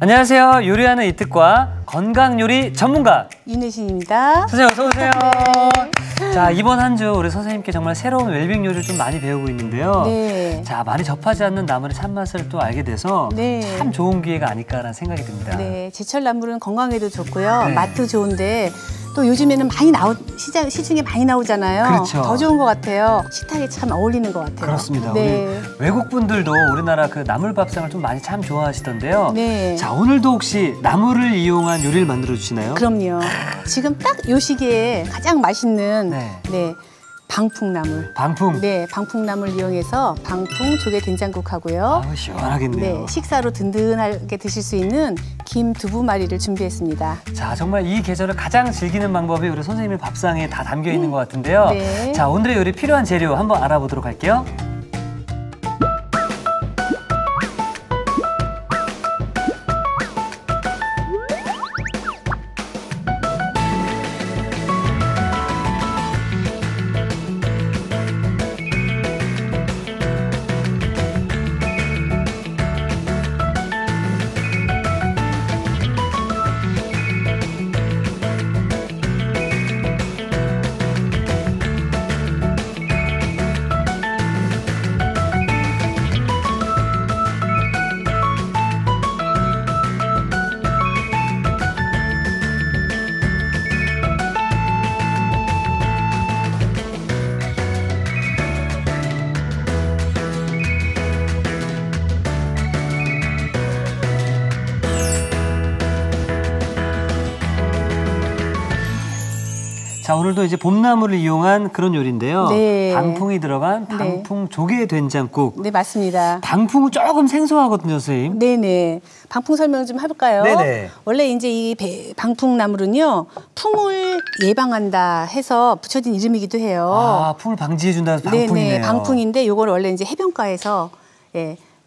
안녕하세요. 요리하는 이특과 건강요리 전문가 윤혜진입니다. 선생님 어서 오세요. 네. 자, 이번 한 주 우리 선생님께 정말 새로운 웰빙 요리를 좀 많이 배우고 있는데요. 네. 자, 많이 접하지 않는 나물의 참맛을 또 알게 돼서 네. 참 좋은 기회가 아닐까라는 생각이 듭니다. 네, 제철 나물은 건강에도 좋고요. 네. 맛도 좋은데 또 요즘에는 많이 시중에 많이 나오잖아요. 그렇죠. 더 좋은 것 같아요. 식탁에 참 어울리는 것 같아요. 그렇습니다. 네. 우리 외국 분들도 우리나라 그 나물밥상을 좀 많이 참 좋아하시던데요. 네. 자, 오늘도 혹시 나물을 이용한 요리를 만들어 주시나요? 그럼요. 지금 딱 요 시기에 가장 맛있는 네. 방풍나물. 방풍. 네, 방풍나물 이용해서 방풍 조개 된장국 하고요. 아우, 시원하겠네요. 네, 식사로 든든하게 드실 수 있는 김 두부 마리를 준비했습니다. 자, 정말 이 계절을 가장 즐기는 방법이 우리 선생님의 밥상에 다 담겨 있는 것 같은데요. 네. 자, 오늘의 요리 필요한 재료 한번 알아보도록 할게요. 자, 오늘도 이제 봄나물을 이용한 그런 요리인데요. 네. 방풍이 들어간 방풍 조개 된장국. 네, 맞습니다. 방풍은 조금 생소하거든요, 선생님. 네네. 방풍 설명 좀 해볼까요? 네네. 원래 이제 이 방풍나물은요, 풍을 예방한다 해서 붙여진 이름이기도 해요. 아, 풍을 방지해준다는 방풍이네요. 네네. 방풍인데 요걸 원래 이제 해변가에서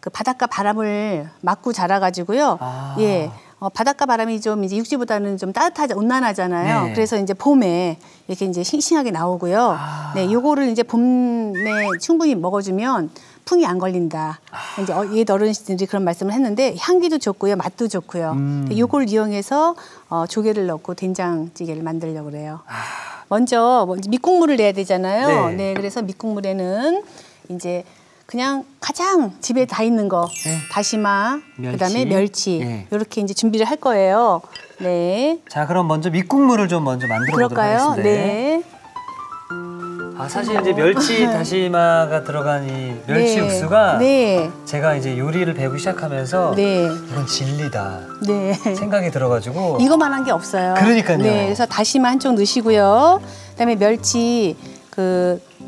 그 바닷가 바람을 맞고 자라가지고요. 예. 바닷가 바람이 좀 이제 육지보다는 좀 온난하잖아요. 네. 그래서 이제 봄에 이렇게 이제 싱싱하게 나오고요. 네, 요거를 이제 봄에 충분히 먹어주면 풍이 안 걸린다. 이제 옛 어르신들이 그런 말씀을 했는데 향기도 좋고요, 맛도 좋고요. 요걸 이용해서 조개를 넣고 된장찌개를 만들려고 그래요. 먼저 밑국물을 내야 되잖아요. 네. 네, 그래서 밑국물에는 이제 그냥 가장 집에 다 있는 거, 다시마, 그다음에 멸치, 이렇게 이제 준비를 할 거예요. 네. 자, 그럼 먼저 밑국물을 좀 먼저 만들어 보도록 그럴까요? 하겠습니다. 네. 사실 이제 멸치 다시마가 들어간 이 멸치 육수가 제가 이제 요리를 배우기 시작하면서 이건 진리다 생각이 들어가지고 이거만한 게 없어요. 그러니까요. 네, 그래서 다시마 한쪽 넣으시고요. 그다음에 멸치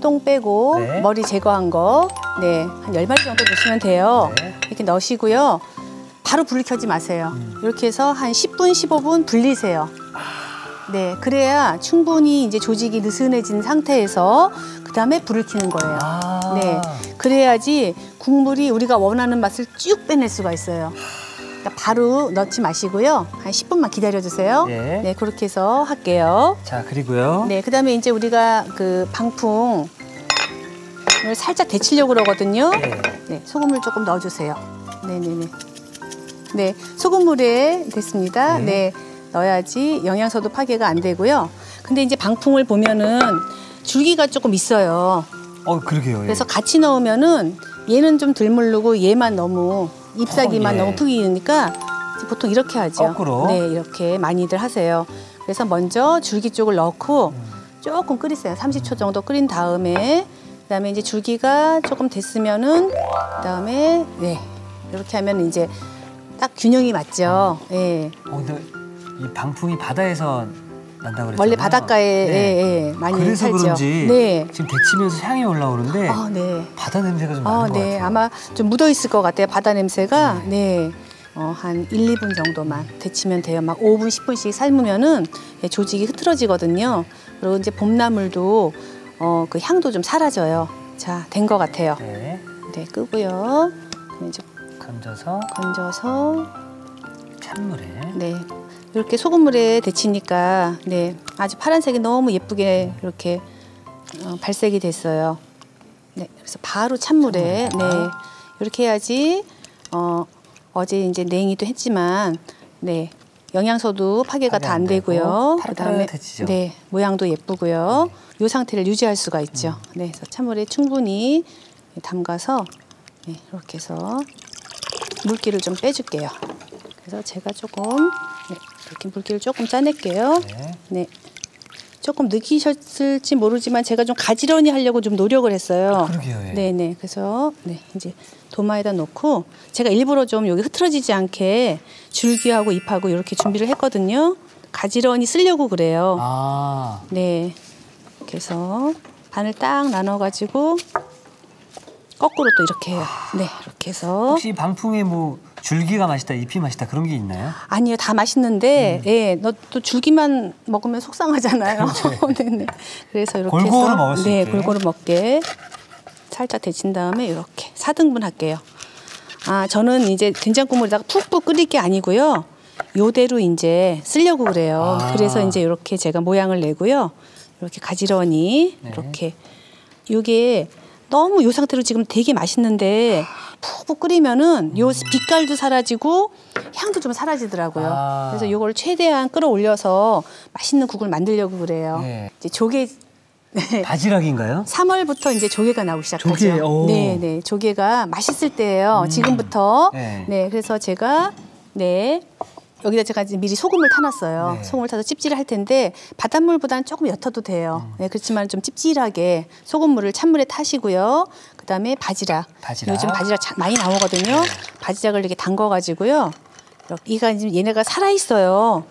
똥 빼고 머리 제거한 거, 한 10마리 정도 넣으시면 돼요. 이렇게 넣으시고요. 바로 불을 켜지 마세요. 이렇게 해서 한 10분, 15분 불리세요. 네, 그래야 충분히 이제 조직이 느슨해진 상태에서 그다음에 불을 켜는 거예요. 네, 그래야지 국물이 우리가 원하는 맛을 쭉 빼낼 수가 있어요. 그러니까 바로 넣지 마시고요. 한 10분만 기다려주세요. 네, 그렇게 해서 할게요. 자, 그리고요. 네, 그다음에 이제 우리가 그 방풍을 살짝 데치려고 그러거든요. 네, 소금을 조금 넣어주세요. 네네네. 네, 소금물에 됐습니다. 네, 넣어야지 영양소도 파괴가 안 되고요. 근데 이제 방풍을 보면은 줄기가 조금 있어요. 그러게요. 그래서 같이 넣으면은 얘는 좀 덜 무르고 얘만 너무 잎사귀만 너무 푹 익으니까 보통 이렇게 하죠. 거꾸로? 네, 이렇게 많이들 하세요. 그래서 먼저 줄기 쪽을 넣고 조금 끓이세요. 30초 정도 끓인 다음에 그다음에 이제 줄기가 조금 됐으면은 그다음에 이렇게 하면 이제 딱 균형이 맞죠. 네. 근데 이 방풍이 바다에서 난다고 그랬잖아요. 원래 바닷가에 많이 그래서 살죠. 그런지 지금 데치면서 향이 올라오는데 네. 바다 냄새가 좀 나는 것 같아요. 아마 좀 묻어 있을 것 같아요. 바다 냄새가. 한 1, 2분 정도만 데치면 돼요. 막 5분, 10분씩 삶으면은 조직이 흐트러지거든요. 그리고 이제 봄나물도 그 향도 좀 사라져요. 자, 된 것 같아요. 네, 끄고요. 이제 건져서 찬물에. 이렇게 소금물에 데치니까 아주 파란색이 너무 예쁘게 이렇게 발색이 됐어요. 그래서 바로 찬물에 이렇게 해야지 어제 이제 냉이도 했지만 네. 영양소도 파괴가 다 안 되고요. 그다음에 네, 모양도 예쁘고요. 이 상태를 유지할 수가 있죠. 네, 그래서 찬물에 충분히 담가서 네, 이렇게 해서 물기를 좀 빼줄게요. 그래서 제가 조금 네, 이렇게 물기를 조금 짜낼게요. 네. 조금 느끼셨을지 모르지만 제가 좀 가지런히 하려고 좀 노력을 했어요. 그러게요. 예. 네네. 그래서 네 이제 도마에다 놓고 제가 일부러 좀 여기 흐트러지지 않게 줄기하고 잎하고 이렇게 준비를 했거든요. 가지런히 쓰려고 그래요. 아. 네. 이렇게 해서 반을 딱 나눠가지고 거꾸로 또 이렇게 해요. 네, 이렇게 해서. 혹시 방풍에 뭐 줄기가 맛있다, 잎이 맛있다 그런 게 있나요? 아니요, 다 맛있는데, 예, 너 또 줄기만 먹으면 속상하잖아요. 네네. 그래서 이렇게 골고루 해서 먹을 수 네, 있게. 골고루 먹게 살짝 데친 다음에 이렇게 4등분 할게요. 아, 저는 이제 된장국물에다가 푹푹 끓일 게 아니고요. 요대로 이제 쓰려고 그래요. 아. 그래서 이제 이렇게 제가 모양을 내고요. 이렇게 가지런히 네. 이렇게 요게 너무 요 상태로 지금 되게 맛있는데 푹푹 끓이면은 요 빛깔도 사라지고 향도 좀 사라지더라고요. 아. 그래서 요걸 최대한 끌어올려서 맛있는 국을 만들려고 그래요. 네. 이제 조개 네. 바지락인가요? 3월부터 이제 조개가 나오기 시작하죠. 조개, 오. 네, 네. 조개가 맛있을 때예요. 지금부터. 네. 네. 그래서 제가 네. 여기다 제가 이제 미리 소금을 타놨어요. 네. 소금을 타서 찝질을 할 텐데 바닷물보다는 조금 옅어도 돼요. 네, 그렇지만 좀 찝찝하게 소금물을 찬물에 타시고요. 그다음에 바지락. 요즘 바지락 많이 나오거든요. 바지락을 이렇게 담궈가지고요. 이가 지금 얘네가 살아 있어요.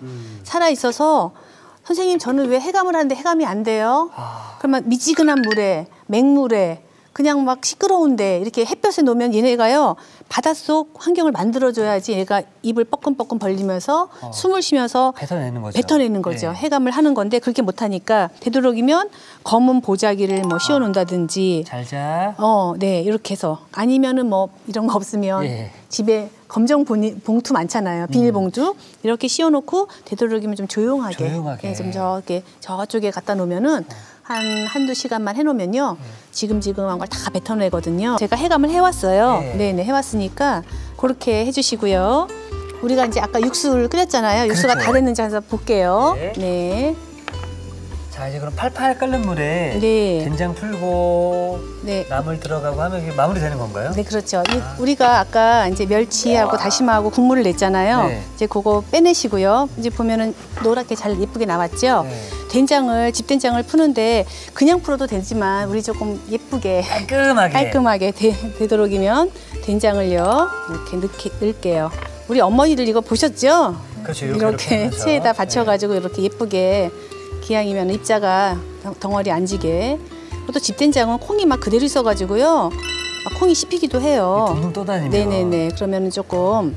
살아 있어서 선생님 저는 왜 해감을 하는데 해감이 안 돼요? 그러면 미지근한 물에 맹물에 그냥 막 시끄러운데 이렇게 햇볕에 놓으면 얘네가요 바닷속 환경을 만들어줘야지 얘가 입을 뻐끔뻐끔 벌리면서 숨을 쉬면서 뱉어내는 거죠. 네. 해감을 하는 건데 그렇게 못하니까 되도록이면 검은 보자기를 뭐 씌워놓는다든지 잘자. 네 이렇게 해서 아니면은 뭐 이런 거 없으면 예. 집에 검정 봉투 많잖아요. 비닐봉투 이렇게 씌워놓고 되도록이면 좀 조용하게. 네, 좀 저쪽에 갖다 놓으면은 한두 시간만 해놓으면요. 지금지금한 걸 다 뱉어내거든요. 제가 해감을 해왔어요. 네네, 해왔으니까 그렇게 해주시고요. 우리가 이제 아까 육수를 끓였잖아요. 육수가 그렇죠. 다 됐는지 한번 볼게요. 네. 네. 자, 이제 그럼 팔팔 끓는 물에 네. 된장 풀고 네. 나물 들어가고 하면 이게 마무리되는 건가요? 네, 그렇죠. 우리가 아까 이제 멸치하고 다시마하고 국물을 냈잖아요. 네. 이제 그거 빼내시고요. 이제 보면은 노랗게 잘 예쁘게 나왔죠. 네. 집된장을 푸는데 그냥 풀어도 되지만 우리 조금 예쁘게 깔끔하게 되도록이면 된장을요 이렇게 넣을게요. 우리 어머니들 이거 보셨죠? 그렇죠. 이렇게 체에다 받쳐가지고 이렇게 예쁘게 기왕이면 입자가 덩어리 안 지게. 또 집된장은 콩이 막 그대로 있어가지고요. 막 콩이 씹히기도 해요. 둥둥 떠다니면. 네네네. 그러면은 조금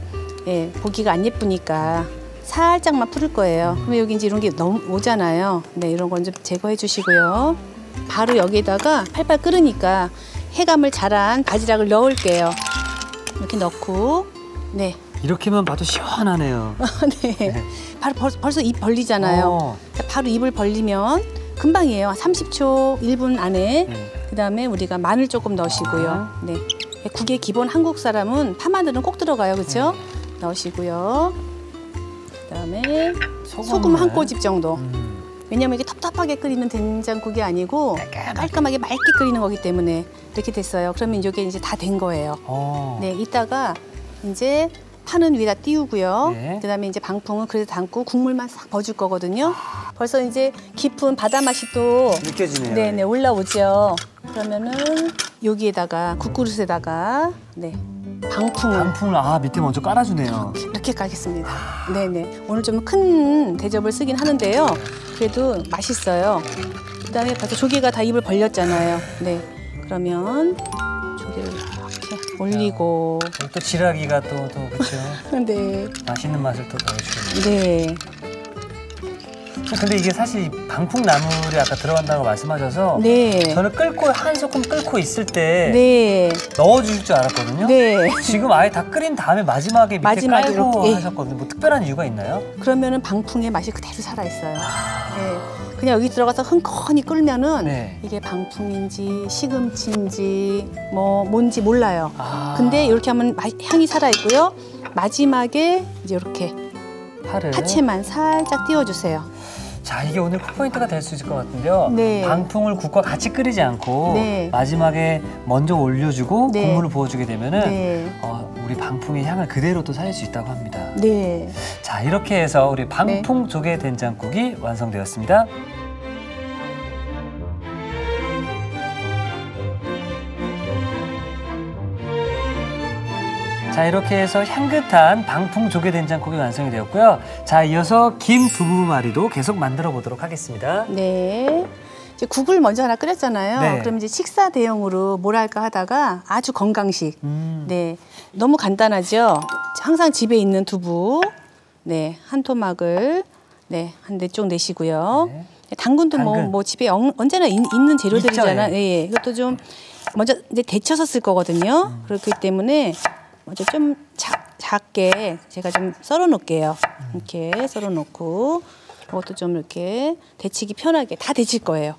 보기가 안 예쁘니까 살짝만 풀을 거예요. 그러면 여기 이제 이런 게 너무 오잖아요. 네, 이런 건 좀 제거해 주시고요. 바로 여기에다가 팔팔 끓으니까 해감을 잘한 바지락을 넣을게요. 이렇게 넣고 네. 이렇게만 봐도 시원하네요. 네. 바로 벌써 입 벌리잖아요. 바로 입을 벌리면 금방이에요. 30초, 1분 안에. 그다음에 우리가 마늘 조금 넣으시고요. 네. 국의 기본 한국 사람은 파마늘은 꼭 들어가요. 그렇죠? 넣으시고요. 그다음에 소금 한 꼬집 정도. 왜냐면 이게 텁텁하게 끓이는 된장국이 아니고 깔끔하게 맑게 끓이는 거기 때문에 이렇게 됐어요. 그러면 이게 이제 다 된 거예요. 네, 이따가 이제 파는 위에다 띄우고요. 네. 그다음에 이제 방풍은 그래도 담고 국물만 싹 버줄 거거든요. 벌써 이제 깊은 바다 맛이 또 느껴지네요. 네네 올라오죠. 그러면은 여기에다가 국그릇에다가 네. 방풍을 밑에 먼저 깔아주네요. 이렇게 깔겠습니다. 네네. 오늘 좀 큰 대접을 쓰긴 하는데요. 그래도 맛있어요. 그다음에 벌써 조개가 다 입을 벌렸잖아요. 네. 그러면 조개를 이렇게 올리고. 또 지라기가 또 그렇죠. 네. 맛있는 맛을 또 더해주고. 네. 근데 이게 사실 방풍나물이 아까 들어간다고 말씀하셔서 네. 저는 한 소끔 끓고 있을 때 네. 넣어주실 줄 알았거든요. 네. 지금 아예 다 끓인 다음에 마지막에 밑에 깔고 이렇게. 하셨거든요. 뭐 특별한 이유가 있나요? 그러면은 방풍의 맛이 그대로 살아있어요. 네. 그냥 여기 들어가서 흥건히 끓면은 네. 이게 방풍인지 시금치인지 뭔지 몰라요. 근데 이렇게 하면 향이 살아있고요. 마지막에 이제 이렇게 파채만 살짝 띄워주세요. 자, 이게 오늘 콕포인트가 될 수 있을 것 같은데요. 네. 방풍을 국과 같이 끓이지 않고 마지막에 먼저 올려주고 국물을 부어주게 되면은 우리 방풍의 향을 그대로 또 살릴 수 있다고 합니다. 네. 자, 이렇게 해서 우리 방풍 조개 된장국이 완성되었습니다. 자, 이렇게 해서 향긋한 방풍 조개 된장국이 완성이 되었고요. 자, 이어서 김 두부말이도 계속 만들어 보도록 하겠습니다. 네. 이제 국을 먼저 하나 끓였잖아요. 그럼 이제 식사 대용으로 뭘 할까 하다가 아주 건강식. 네. 너무 간단하죠. 항상 집에 있는 두부. 네. 한 토막을 한 4쪽 내시고요. 당근도 뭐 집에 언제나 있는 재료들이잖아요. 네. 이것도 좀 먼저 이제 데쳐서 쓸 거거든요. 그렇기 때문에 먼저 좀 작게 제가 좀 썰어 놓을게요. 이렇게 썰어 놓고 이것도 좀 이렇게 데치기 편하게 다 데칠 거예요.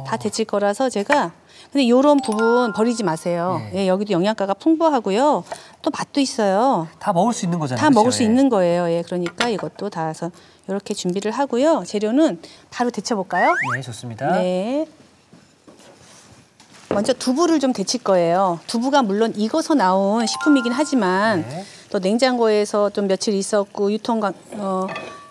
다 데칠 거라서 제가 근데 이런 부분 버리지 마세요. 여기도 영양가가 풍부하고요. 또 맛도 있어요. 다 먹을 수 있는 거잖아요. 다 먹을 수 있는 거예요. 그러니까 이것도 다 해서 이렇게 준비를 하고요. 재료는 바로 데쳐볼까요? 네, 좋습니다. 네. 먼저 두부를 좀 데칠 거예요. 두부가 물론 익어서 나온 식품이긴 하지만 또 냉장고에서 좀 며칠 있었고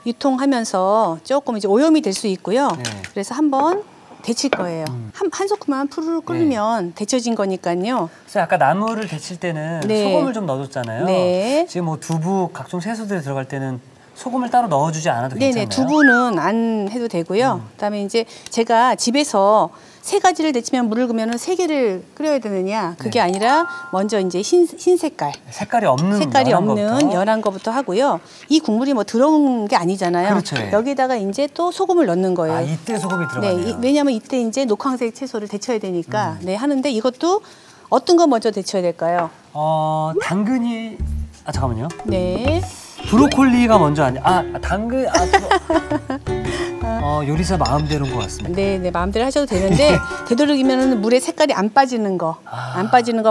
유통하면서 조금 이제 오염이 될 수 있고요. 그래서 한번 데칠 거예요. 한 소쿠만 푸르르 끓이면 데쳐진 거니까요. 그래서 아까 나물을 데칠 때는 소금을 좀 넣어줬잖아요. 지금 뭐 두부 각종 채소들이 들어갈 때는 소금을 따로 넣어주지 않아도 괜찮나요? 네네, 두부는 안 해도 되고요. 그다음에 이제 제가 집에서 3가지를 데치면 물을 그러면은 3개를 끓여야 되느냐? 그게 아니라 먼저 이제 흰 색깔. 색깔이 없는 연한 거부터 하고요. 이 국물이 뭐 들어온 게 아니잖아요. 그렇죠. 여기다가 이제 또 소금을 넣는 거예요. 아, 이때 소금이 들어가네요. 네, 왜냐하면 이때 이제 녹황색 채소를 데쳐야 되니까. 하는데 이것도 어떤 거 먼저 데쳐야 될까요? 당근이 잠깐만요. 네. 브로콜리가 먼저 당근 요리사 마음대로인 것 같습니다. 네, 마음대로 하셔도 되는데 되도록이면 물에 색깔이 안 빠지는 거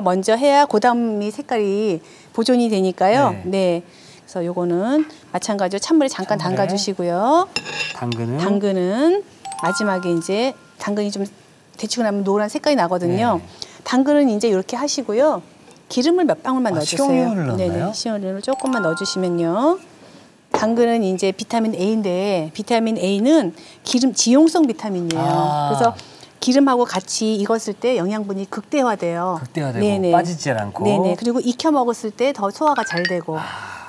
먼저 해야 그다음이 색깔이 보존이 되니까요. 그래서 요거는 마찬가지로 찬물에 잠깐 담가주시고요. 당근은 마지막에 이제 당근이 좀 데치고 나면 노란 색깔이 나거든요. 당근은 이제 이렇게 하시고요. 기름을 몇 방울만 넣어주세요. 식용유를 넣나요? 식용유를 조금만 넣어주시면요. 당근은 이제 비타민 A인데 비타민 A는 지용성 비타민이에요. 그래서 기름하고 같이 익었을 때 영양분이 극대화되고 빠지지 않고. 그리고 익혀 먹었을 때 더 소화가 잘 되고.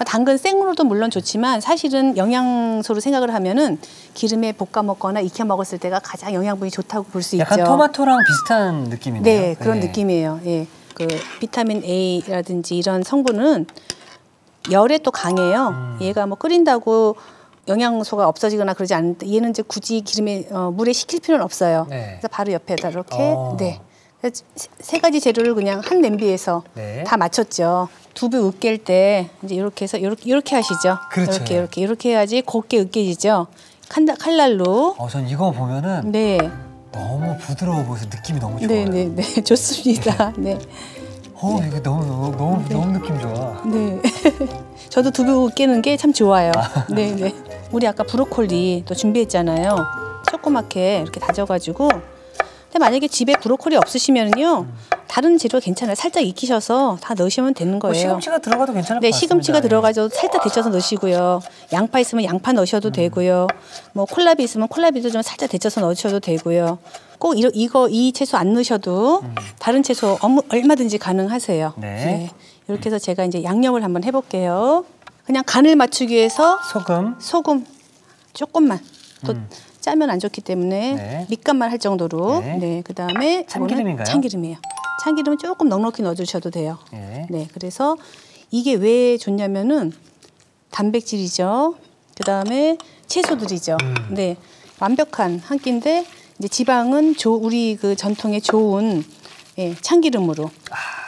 당근 생으로도 물론 좋지만 사실은 영양소로 생각을 하면은 기름에 볶아 먹거나 익혀 먹었을 때가 가장 영양분이 좋다고 볼 수 있죠. 약간 토마토랑 비슷한 느낌이네요. 네, 그런 느낌이에요. 그 비타민 A라든지 이런 성분은 열에 또 강해요. 얘가 뭐 끓인다고 영양소가 없어지거나 그러지 않는데 얘는 이제 굳이 기름에 물에 식힐 필요는 없어요. 그래서 바로 옆에다 이렇게 그래서 3가지 재료를 그냥 한 냄비에서 다 맞췄죠. 두부 으깰 때 이제 이렇게 해서 이렇게 하시죠. 그렇죠. 이렇게 해야지 곱게 으깨지죠. 칼날로. 전 이거 보면은 너무 부드러워 보여서 느낌이 너무 좋아요. 네, 좋습니다. 네. 이거 너무 느낌 좋아. 네. 저도 두부 깨는 게 참 좋아요. 네. 우리 아까 브로콜리 또 준비했잖아요. 조그맣게 이렇게 다져가지고. 근데 만약에 집에 브로콜리 없으시면요, 다른 재료 괜찮아요. 살짝 익히셔서 다 넣으시면 되는 거예요. 시금치가 들어가도 괜찮을 것 같습니다. 시금치가 들어가도 살짝 데쳐서 넣으시고요. 양파 있으면 양파 넣으셔도 되고요. 뭐 콜라비 있으면 콜라비도 좀 살짝 데쳐서 넣으셔도 되고요. 꼭 이 채소 안 넣으셔도 다른 채소 얼마든지 가능하세요. 이렇게 해서 제가 이제 양념을 한번 해볼게요. 그냥 간을 맞추기 위해서 소금 조금만. 또 짜면 안 좋기 때문에 밑간만 할 정도로. 그다음에 참기름인가요? 참기름이에요. 참기름은 조금 넉넉히 넣어주셔도 돼요. 그래서 이게 왜 좋냐면은 단백질이죠. 그다음에 채소들이죠. 완벽한 한 끼인데 이제 지방은 우리 그 전통의 좋은 참기름으로.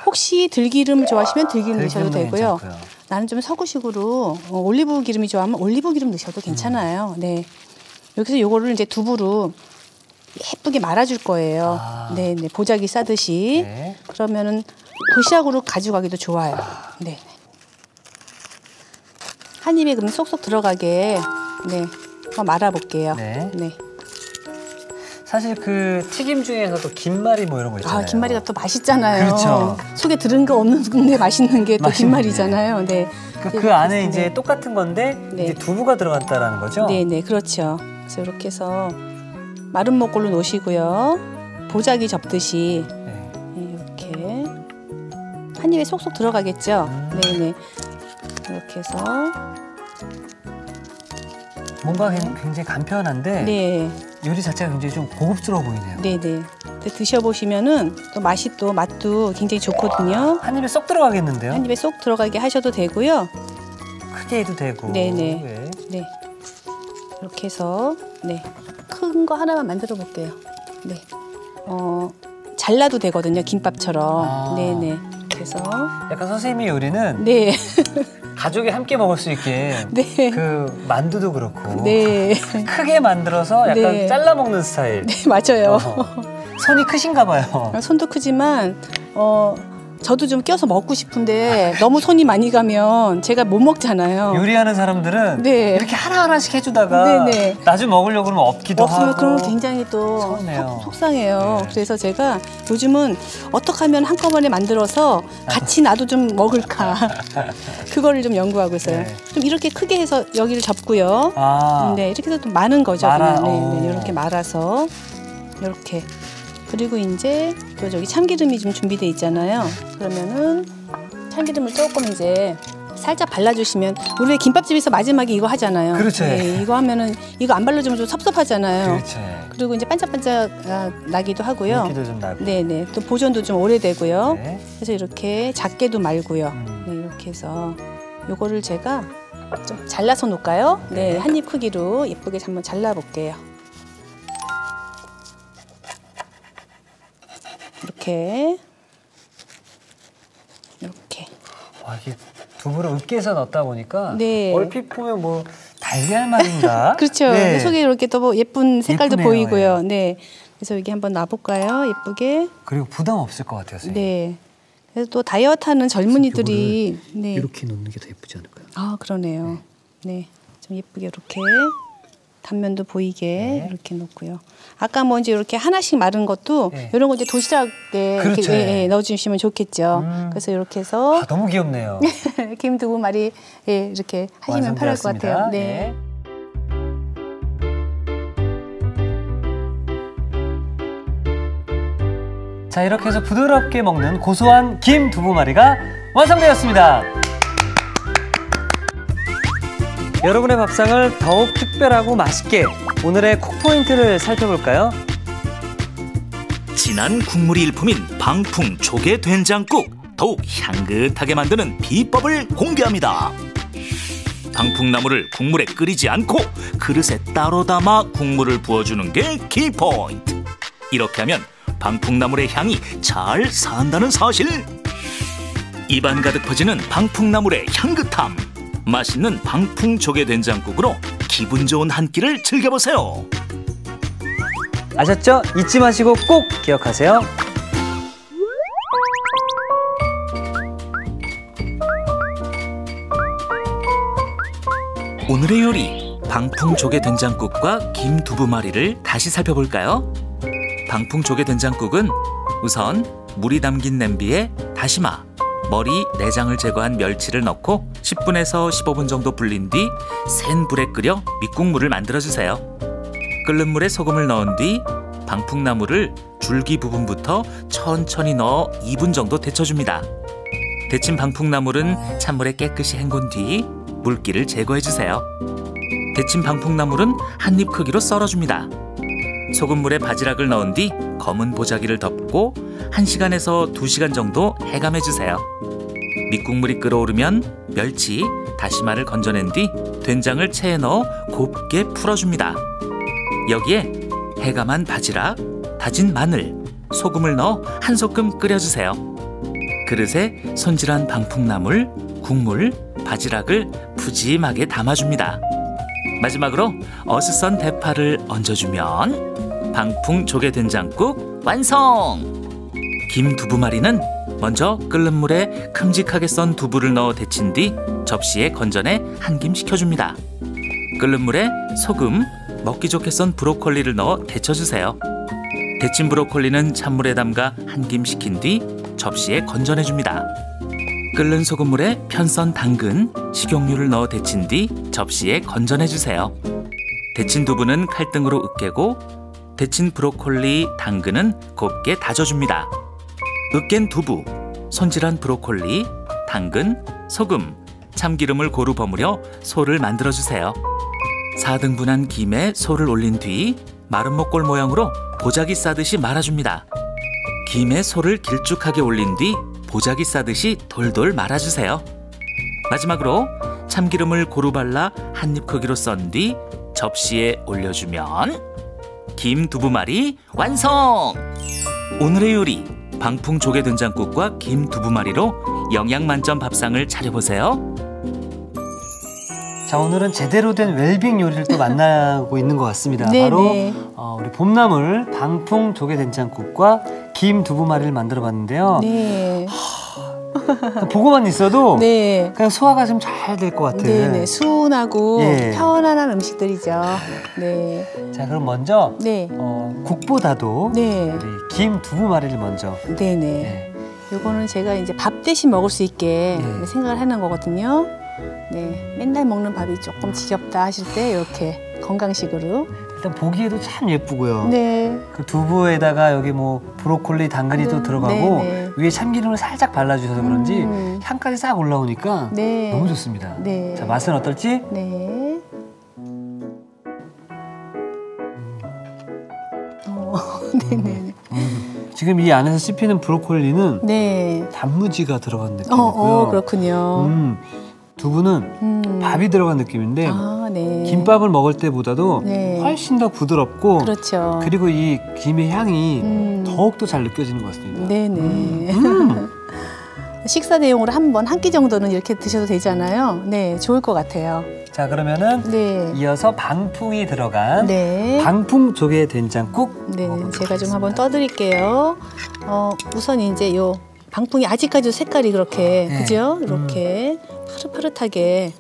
혹시 들기름 좋아하시면 들기름 넣으셔도 되고요. 괜찮고요. 나는 좀 서구식으로 올리브 기름이 좋아하면 올리브 기름 넣으셔도 괜찮아요. 여기서 요거를 이제 두부로 예쁘게 말아줄 거예요. 보자기 싸듯이. 그러면은 도시락으로 가져가기도 좋아요. 한 입에 그럼 쏙쏙 들어가게 네, 한번 말아볼게요. 네. 네. 사실 그 튀김 중에서도 김말이 뭐 이런 거 있잖아요. 아, 김말이가 또 맛있잖아요. 그렇죠. 속에 들은 거 없는데 맛있는 게 또 김말이잖아요. 네. 그 안에 이제 똑같은 건데 네. 이제 두부가 들어갔다라는 거죠? 네, 그렇죠. 그래서 이렇게 해서 마른 목골로 놓으시고요. 보자기 접듯이 이렇게 한 입에 쏙쏙 들어가겠죠? 네. 이렇게 해서 뭔가 굉장히 간편한데 네. 요리 자체가 굉장히 좀 고급스러워 보이네요. 네네. 드셔보시면은 또 맛도 굉장히 좋거든요. 한 입에 쏙 들어가겠는데요? 한 입에 쏙 들어가게 하셔도 되고요. 크게 해도 되고. 네네. 네. 이렇게 해서 큰 거 하나만 만들어 볼게요. 네. 잘라도 되거든요. 김밥처럼. 네네. 그래서 약간 선생님의 요리는 네. 가족이 함께 먹을 수 있게 네. 그 만두도 그렇고 네. 크게 만들어서 약간 네. 잘라 먹는 스타일. 네, 맞아요. 손이 크신가 봐요. 손도 크지만 저도 좀 껴서 먹고 싶은데 너무 손이 많이 가면 제가 못 먹잖아요. 요리하는 사람들은 네. 이렇게 하나하나씩 해주다가 나중에 먹으려고 그러면 없기도 하고. 그러면 굉장히 또 속상해요. 네. 그래서 제가 요즘은 어떻게 하면 한꺼번에 만들어서 같이 나도 좀 먹을까. 그거를 좀 연구하고 있어요. 네. 좀 이렇게 크게 해서 여기를 접고요. 네, 이렇게 해서 좀 많은 거죠. 그냥. 이렇게 말아서 이렇게. 그리고 이제 또 저기 참기름이 좀 준비돼 있잖아요. 그러면은 참기름을 조금 이제 살짝 발라주시면 우리 김밥집에서 마지막에 이거 하잖아요. 그렇죠. 네, 이거 하면은 이거 안 발라주면 좀 섭섭하잖아요. 그렇죠. 그리고 이제 반짝반짝 나기도 하고요. 물기도 좀 나고. 네네. 또 보존도 좀 오래되고요. 네. 그래서 이렇게 작게도 말고요. 네, 이렇게 해서 요거를 제가 좀 잘라서 놓을까요? 네, 한 입 크기로 예쁘게 한번 잘라볼게요. 이렇게. 와, 이게 두부를 으깨서 넣다 보니까 네. 얼핏 보면 뭐 달걀말인가? 그렇죠. 네. 속에 이렇게 또 뭐 예쁜 색깔도 예쁘네요. 보이고요. 네. 그래서 여기 한번 놔볼까요? 예쁘게. 그리고 부담 없을 것 같아요, 선생님. 네. 그래서 또 다이어트하는 젊은이들이 이렇게 놓는 게 더 예쁘지 않을까요? 아, 그러네요. 네. 좀 예쁘게 이렇게 단면도 보이게 이렇게 놓고요. 아까 뭐 이제 이렇게 하나씩 마른 것도 이런 거 이제 도시락에 그렇죠. 이렇게 넣어주시면 좋겠죠. 그래서 이렇게 해서 너무 귀엽네요. 김두부말이 이렇게 하시면 편할 것 같아요. 네. 자, 이렇게 해서 부드럽게 먹는 고소한 김두부말이가 완성되었습니다. 여러분의 밥상을 더욱 특별하고 맛있게 오늘의 콕포인트를 살펴볼까요? 진한 국물이 일품인 방풍 조개 된장국, 더욱 향긋하게 만드는 비법을 공개합니다. 방풍나물을 국물에 끓이지 않고 그릇에 따로 담아 국물을 부어주는 게 키포인트. 이렇게 하면 방풍나물의 향이 잘 산다는 사실. 입안 가득 퍼지는 방풍나물의 향긋함. 맛있는 방풍 조개 된장국으로 기분 좋은 한 끼를 즐겨보세요. 아셨죠? 잊지 마시고 꼭 기억하세요. 오늘의 요리, 방풍 조개 된장국과 김두부말이를 다시 살펴볼까요? 방풍 조개 된장국은 우선 물이 담긴 냄비에 다시마, 머리, 내장을 제거한 멸치를 넣고 10분에서 15분 정도 불린 뒤 센 불에 끓여 밑국물을 만들어주세요. 끓는 물에 소금을 넣은 뒤 방풍나물을 줄기 부분부터 천천히 넣어 2분 정도 데쳐줍니다. 데친 방풍나물은 찬물에 깨끗이 헹군 뒤 물기를 제거해주세요. 데친 방풍나물은 한 입 크기로 썰어줍니다. 소금물에 바지락을 넣은 뒤 검은 보자기를 덮고 1시간에서 2시간 정도 해감해주세요. 밑국물이 끓어오르면 멸치, 다시마를 건져낸 뒤 된장을 체에 넣어 곱게 풀어줍니다. 여기에 해감한 바지락, 다진 마늘, 소금을 넣어 한 소끔 끓여주세요. 그릇에 손질한 방풍나물, 국물, 바지락을 푸짐하게 담아줍니다. 마지막으로 어슷 썬 대파를 얹어주면 방풍 조개 된장국 완성! 김두부말이는 먼저 끓는 물에 큼직하게 썬 두부를 넣어 데친 뒤 접시에 건져내 한 김 식혀줍니다. 끓는 물에 소금, 먹기 좋게 썬 브로콜리를 넣어 데쳐주세요. 데친 브로콜리는 찬물에 담가 한 김 식힌 뒤 접시에 건져내줍니다. 끓는 소금물에 편썬 당근, 식용유를 넣어 데친 뒤 접시에 건져내주세요. 데친 두부는 칼등으로 으깨고 데친 브로콜리, 당근은 곱게 다져줍니다. 으깬 두부, 손질한 브로콜리, 당근, 소금, 참기름을 고루 버무려 소를 만들어주세요. 4등분한 김에 소를 올린 뒤 마른 목골 모양으로 보자기 싸듯이 말아줍니다. 김에 소를 길쭉하게 올린 뒤 보자기 싸듯이 돌돌 말아주세요. 마지막으로 참기름을 고루 발라 한입 크기로 썬 뒤 접시에 올려주면 김 두부말이 완성! 오늘의 요리, 방풍 조개 된장국과 김 두부말이로 영양 만점 밥상을 차려보세요. 자, 오늘은 제대로 된 웰빙 요리를 또 만나고 있는 것 같습니다. 바로 우리 봄나물 방풍 조개 된장국과 김 두부말이를 만들어봤는데요. 네. 보고만 있어도 그냥 소화가 좀 잘 될 것 같은. 네네. 수운하고 편안한 음식들이죠. 네. 자, 그럼 먼저 국보다도 우리 김 두부말이를 먼저. 네네. 요거는 제가 이제 밥 대신 먹을 수 있게 생각을 하는 거거든요. 네, 맨날 먹는 밥이 조금 지겹다 하실 때 이렇게 건강식으로. 일단 보기에도 참 예쁘고요. 네. 그 두부에다가 여기 뭐 브로콜리, 당근이 또 들어가고 위에 참기름을 살짝 발라주셔서 그런지 향까지 싹 올라오니까 너무 좋습니다. 네. 자, 맛은 어떨지? 네. 네네. 지금 이 안에서 씹히는 브로콜리는 단무지가 들어간 느낌이고요. 그렇군요. 두부는 밥이 들어간 느낌인데 김밥을 먹을 때보다도 훨씬 더 부드럽고 그렇죠. 그리고 이 김의 향이 더욱더 잘 느껴지는 것 같습니다. 네네. 식사 대용으로 한 끼 정도는 이렇게 드셔도 되잖아요. 네, 좋을 것 같아요. 자, 그러면은 이어서 방풍이 들어간 방풍 조개 된장국. 네, 제가 좀 한번 떠드릴게요. 우선 이제 요 방풍이 아직까지 색깔이 그렇게 그죠? 이렇게 파릇파릇하게.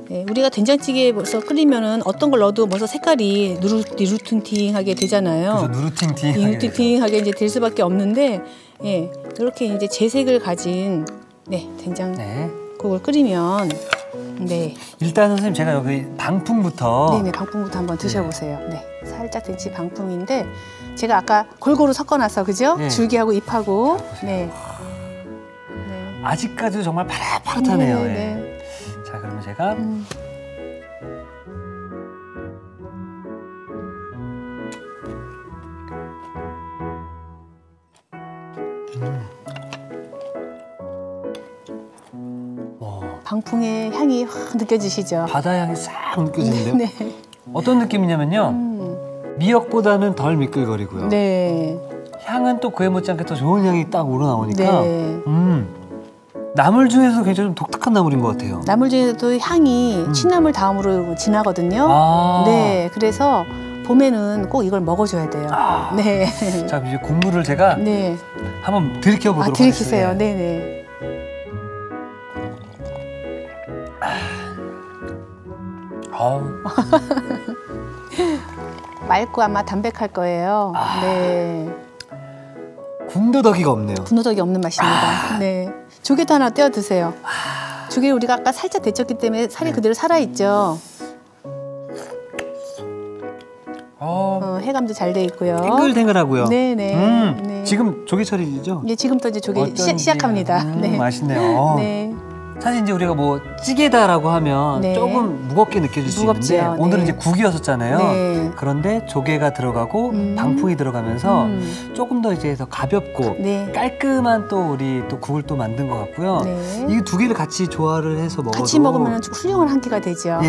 네, 우리가 된장찌개에 벌써 끓이면은 어떤 걸 넣어도 벌써 색깔이 누루팅팅하게 되잖아요. 그래서 누루팅팅하게 이제 될 수밖에 없는데, 이렇게 이제 재색을 가진 된장국을 끓이면 일단 선생님 제가 여기 방풍부터 방풍부터 한번 드셔보세요. 네, 살짝 된지 방풍인데 제가 아까 골고루 섞어놔서 그죠? 줄기하고 잎하고 아직까지도 정말 파릇파릇하네요. 자, 그러면 제가 방풍의 향이 확 느껴지시죠? 바다 향이 싹 느껴지는데요. 어떤 느낌이냐면요. 미역보다는 덜 미끌거리고요. 향은 또 그에 못지않게 더 좋은 향이 딱 우러나오니까 나물 중에서 굉장히 좀 독특한 나물인 것 같아요. 나물 중에서도 향이 취나물 다음으로 진하거든요. 그래서 봄에는 꼭 이걸 먹어줘야 돼요. 자, 이제 국물을 제가 한번 들이켜보도록 들이키세요. 하겠습니다. 맑고 아마 담백할 거예요. 군더더기가 없네요. 군더더기 없는 맛입니다. 조개도 하나 떼어 드세요. 조개를 우리가 아까 살짝 데쳤기 때문에 살이 그대로 살아있죠. 해감도 잘 돼 있고요. 탱글탱글하고요. 지금 조개철이죠? 지금부터 이제 조개 시작합니다. 맛있네요. 사실 이제 우리가 뭐 찌개다라고 하면 조금 무겁게 느껴질 수 있는데 오늘은 이제 국이었었잖아요. 그런데 조개가 들어가고 방풍이 들어가면서 조금 더 이제 더 가볍고 깔끔한 또 우리 또 국을 또 만든 것 같고요. 이 두 개를 같이 조화를 해서 먹어도 같이 먹으면 훌륭한 한 끼가 되죠.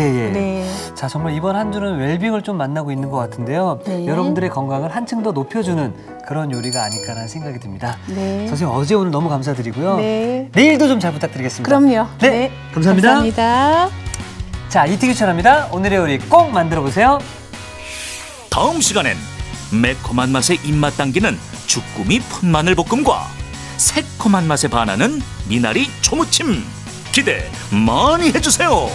자, 정말 이번 한 주는 웰빙을 좀 만나고 있는 것 같은데요. 여러분들의 건강을 한층 더 높여주는 그런 요리가 아닐까라는 생각이 듭니다. 선생님 어제 오늘 너무 감사드리고요. 내일도 좀 잘 부탁드리겠습니다. 그럼요. 감사합니다. 감사합니다. 자, 이티기 추천합니다. 오늘의 요리 꼭 만들어보세요. 다음 시간엔 매콤한 맛에 입맛 당기는 주꾸미 풋마늘 볶음과 새콤한 맛에 반하는 미나리 초무침 기대 많이 해주세요.